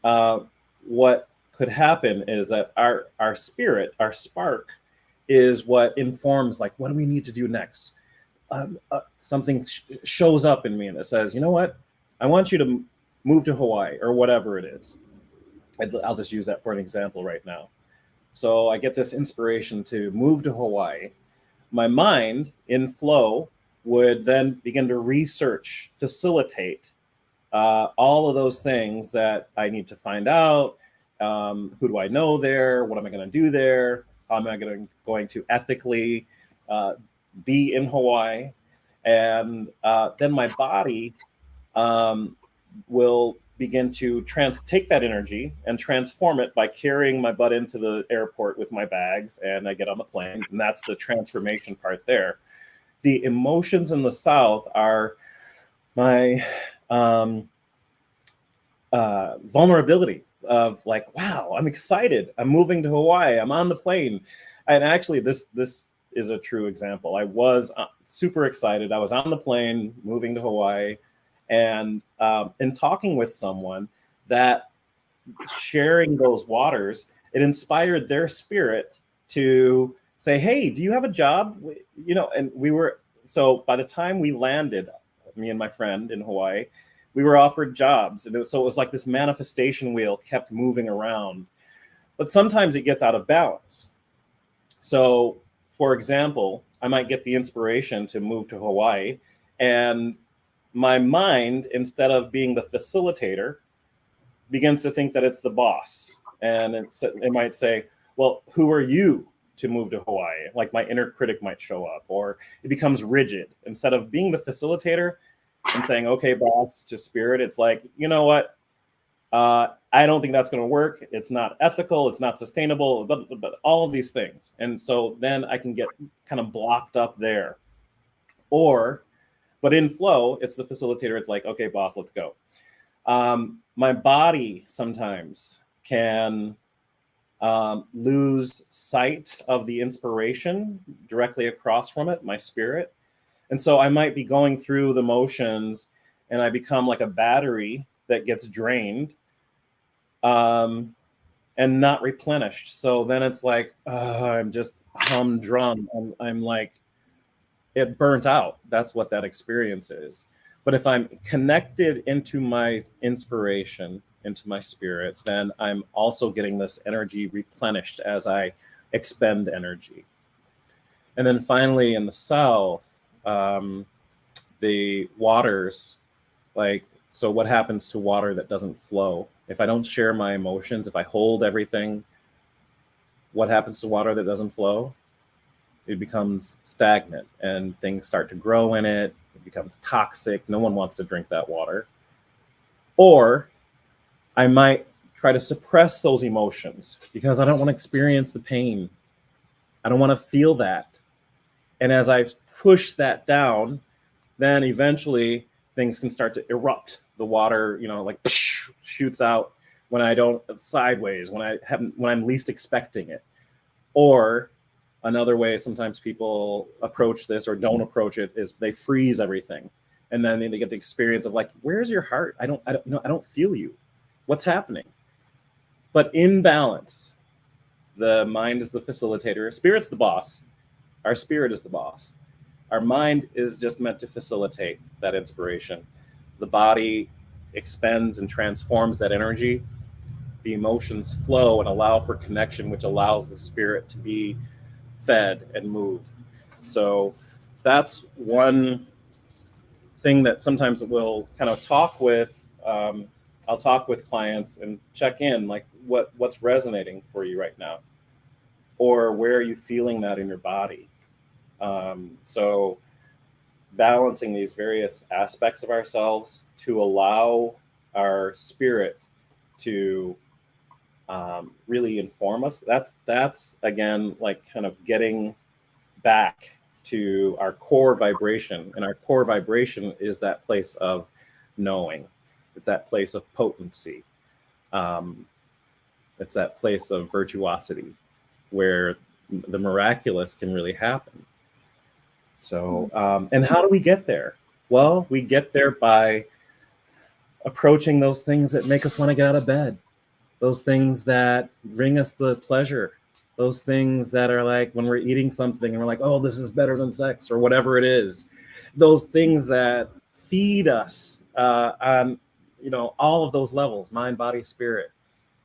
what could happen is that our spirit, our spark, is what informs, like, what do we need to do next? Something shows up in me and it says, you know what? I want you to move to Hawaii, or whatever it is. I'll just use that for an example right now. So I get this inspiration to move to Hawaii. My mind, in flow, would then begin to research, facilitate all of those things that I need to find out. Who do I know there? What am I going to do there? How am I going to ethically be in Hawaii? And then my body will begin to take that energy and transform it by carrying my butt into the airport with my bags, and I get on the plane, and that's the transformation part there. The emotions in the South are my vulnerability of, like, wow, I'm excited. I'm moving to Hawaii. I'm on the plane. And actually, this is a true example. I was super excited. I was on the plane moving to Hawaii, and in talking with someone, that sharing those waters, it inspired their spirit to say, hey, do you have a job? You know, and so by the time we landed, me and my friend in Hawaii, we were offered jobs. And so it was like this manifestation wheel kept moving around. But sometimes it gets out of balance. So, for example, I might get the inspiration to move to Hawaii, and my mind, instead of being the facilitator, begins to think that it's the boss. And it might say, well, who are you to move to Hawaii? Like, my inner critic might show up, or it becomes rigid. Instead of being the facilitator and saying, okay, boss, to spirit, it's like, you know what? I don't think that's going to work. It's not ethical. It's not sustainable, but all of these things. And so then I can get kind of blocked up there. But in flow, it's the facilitator. It's like, okay, boss, let's go. My body sometimes can lose sight of the inspiration directly across from it, my spirit. And so I might be going through the motions, and I become like a battery that gets drained and not replenished. So then it's like, I'm just humdrum. I'm like, it burnt out. That's what that experience is. But if I'm connected into my inspiration, into my spirit, then I'm also getting this energy replenished as I expend energy. And then finally, in the South, the waters, like, so what happens to water that doesn't flow? If I don't share my emotions, if I hold everything, what happens to water that doesn't flow? It becomes stagnant, and things start to grow in it. It becomes toxic. No one wants to drink that water. Or I might try to suppress those emotions because I don't want to experience the pain. I don't want to feel that. And as I push that down, then eventually things can start to erupt. The water, like shoots out when I don't, sideways, when I'm least expecting it. Or another way sometimes people approach this or don't approach it is they freeze everything, and then they get the experience of, like, where's your heart? I don't feel you. What's happening? But in balance, The mind is the facilitator. Spirit's the boss. Our spirit is the boss. Our mind is just meant to facilitate that inspiration. The body expends and transforms that energy. The emotions flow and allow for connection, which allows the spirit to be fed and moved. So that's one thing that sometimes we'll kind of talk with. I'll talk with clients and check in, like what's resonating for you right now, or where are you feeling that in your body. So balancing these various aspects of ourselves to allow our spirit to really inform us. That's again, like kind of getting back to our core vibration. And our core vibration is that place of knowing. It's that place of potency. It's that place of virtuosity where the miraculous can really happen. So, and how do we get there? Well, we get there by approaching those things that make us want to get out of bed, those things that bring us the pleasure, those things that are like when we're eating something and we're like, oh, this is better than sex, or whatever it is. Those things that feed us on, all of those levels: mind, body, spirit,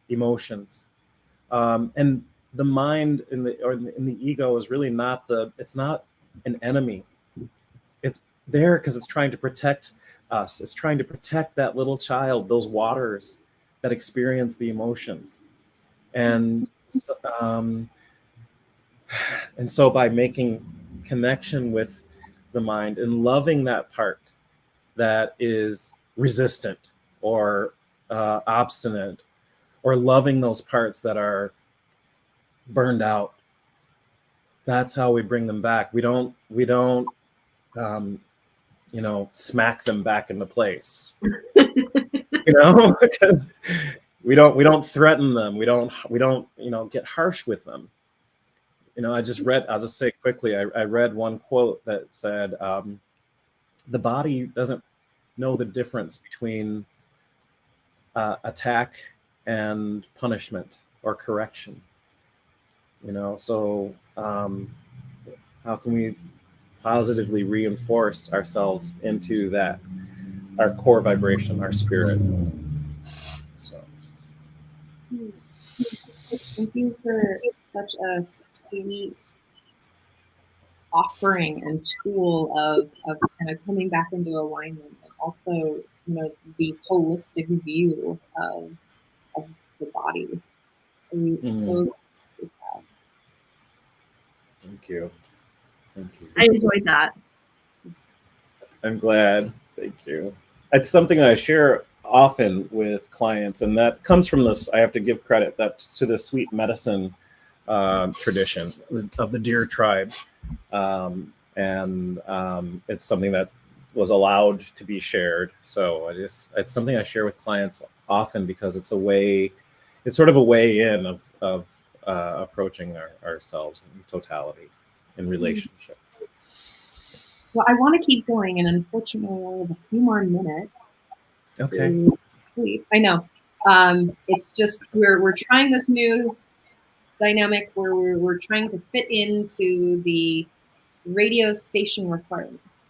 emotions. And the mind in the ego is really not it's not an enemy. It's there because it's trying to protect us. It's trying to protect that little child, those waters that experience the emotions. And so by making connection with the mind and loving that part that is resistant or obstinate, or loving those parts that are burned out, that's how we bring them back. We don't smack them back into place. Because we don't threaten them. We don't get harsh with them. I'll just say quickly, I read one quote that said, the body doesn't know the difference between attack and punishment or correction. So how can we positively reinforce ourselves into that, our core vibration, our spirit? So thank you for such a sweet offering and tool of kind of coming back into alignment, and also the holistic view of the body. So thank you. I enjoyed that. I'm glad. Thank you. It's something that I share often with clients, and that comes from this. I have to give credit that's to the sweet medicine tradition of the deer tribe, and it's something that was allowed to be shared. So it's something I share with clients often because it's sort of a way in of approaching ourselves in totality in relationship. Well, I want to keep going, and unfortunately, I have a few more minutes. Okay. I know. It's just we're trying this new dynamic where we're trying to fit into the radio station requirements.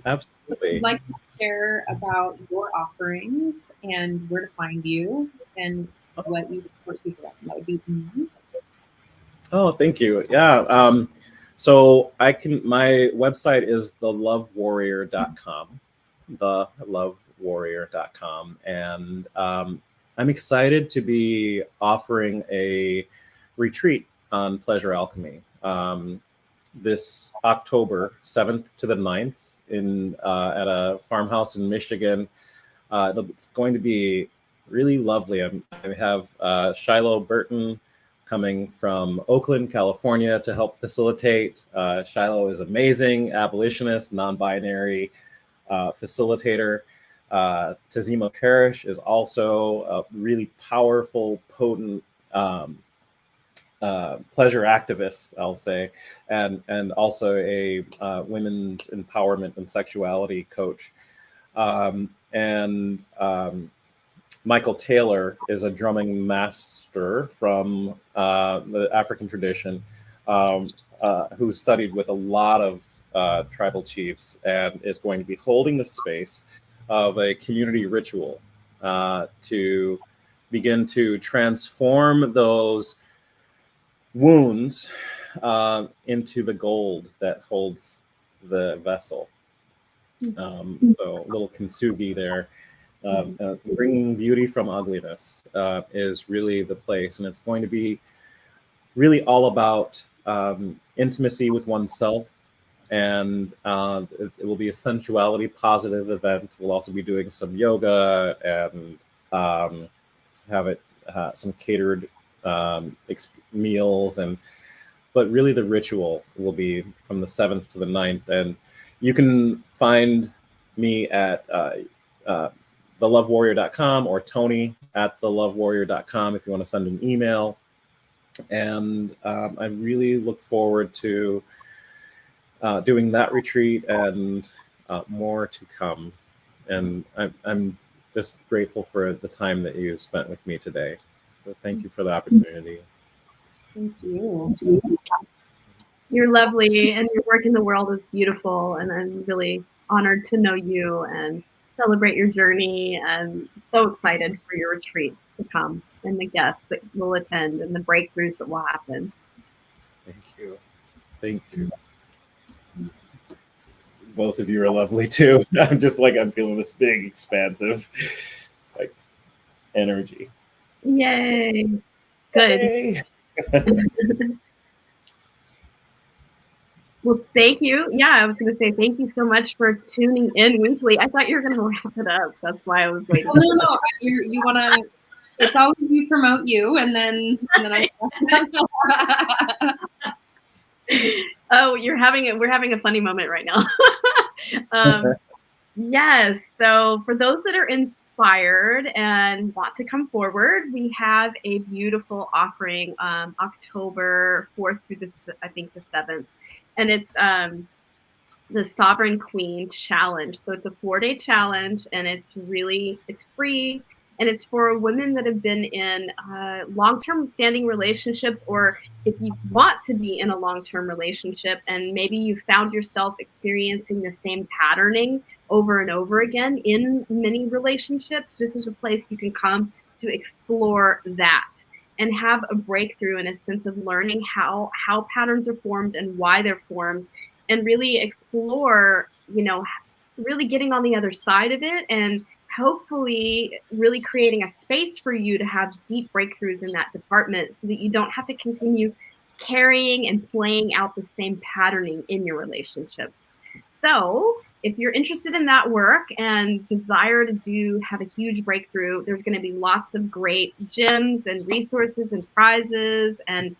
Absolutely. So I'd like to share about your offerings and where to find you and what you support people at. That would be amazing. Oh, thank you. Yeah. So my website is thelovewarrior.com, thelovewarrior.com. And I'm excited to be offering a retreat on pleasure alchemy this October 7th to the 9th at a farmhouse in Michigan. It's going to be really lovely. I have Shiloh Burton coming from Oakland, California to help facilitate. Shiloh is amazing, abolitionist, non-binary facilitator. Tazima Parrish is also a really powerful, potent pleasure activist, I'll say, and also a women's empowerment and sexuality coach. Michael Taylor is a drumming master from the African tradition, who studied with a lot of tribal chiefs and is going to be holding the space of a community ritual to begin to transform those wounds into the gold that holds the vessel. So a little kintsugi there. Bringing beauty from ugliness is really the place, and it's going to be really all about intimacy with oneself, and it will be a sensuality positive event. We'll also be doing some yoga and have it some catered meals, but really the ritual will be from the 7th to the 9th. And you can find me at thelovewarrior.com or Tony at thelovewarrior.com if you want to send an email. And I really look forward to doing that retreat and more to come. And I'm just grateful for the time that you spent with me today. So thank you for the opportunity. Thank you. You're lovely, and your work in the world is beautiful, and I'm really honored to know you and celebrate your journey, and so excited for your retreat to come and the guests that will attend and the breakthroughs that will happen. Thank you. Thank you. Both of you are lovely too. I'm feeling this big, expansive energy. Yay. Good. Yay. Well, thank you. Yeah, I was going to say thank you so much for tuning in weekly. I thought you were going to wrap it up. That's why I was waiting. No. You want to. It's always you promote you, and then I. Oh, we're having a funny moment right now. Yes. So for those that are inspired and want to come forward, we have a beautiful offering October 4th through the 7th. And it's the Sovereign Queen Challenge. So it's a 4-day challenge, and it's free. And it's for women that have been in long-term standing relationships, or if you want to be in a long-term relationship and maybe you found yourself experiencing the same patterning over and over again in many relationships, this is a place you can come to explore that and have a breakthrough and a sense of learning how patterns are formed and why they're formed, and really explore, really getting on the other side of it, and hopefully really creating a space for you to have deep breakthroughs in that department so that you don't have to continue carrying and playing out the same patterning in your relationships. So if you're interested in that work and desire to have a huge breakthrough, there's going to be lots of great gems and resources and prizes and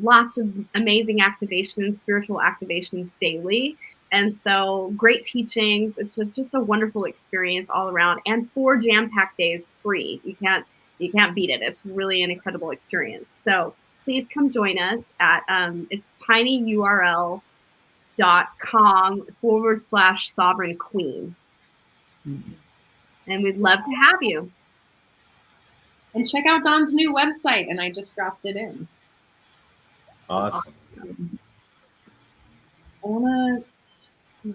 lots of amazing activations, spiritual activations daily. And so great teachings. It's just a wonderful experience all around, and 4 jam-packed days free. You can't beat it. It's really an incredible experience. So please come join us at it's tinyurl.com/sovereign queen. And we'd love to have you. And check out Dawn's new website, and I just dropped it in. Awesome. I want to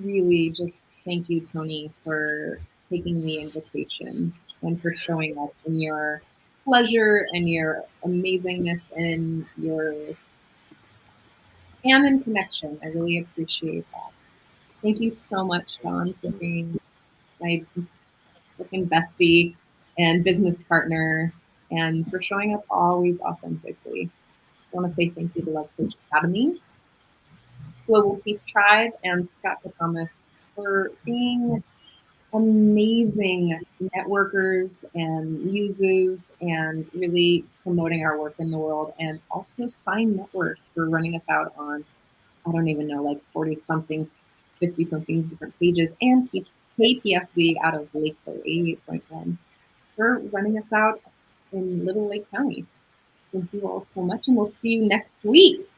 really just thank you, Tony, for taking the invitation and for showing up in your pleasure and your amazingness and in connection. I really appreciate that. Thank you so much, Dawn, for being my freaking bestie and business partner, and for showing up always authentically. I want to say thank you to Love Coach Academy, Global Peace Tribe, and Scott Thomas for being amazing networkers and muses and really promoting our work in the world, and also Sign Network for running us out on, I don't even know, like 40-something, 50-something different pages, and KPFZ out of Lakeville 88.1 for running us out in Little Lake County. Thank you all so much, and we'll see you next week.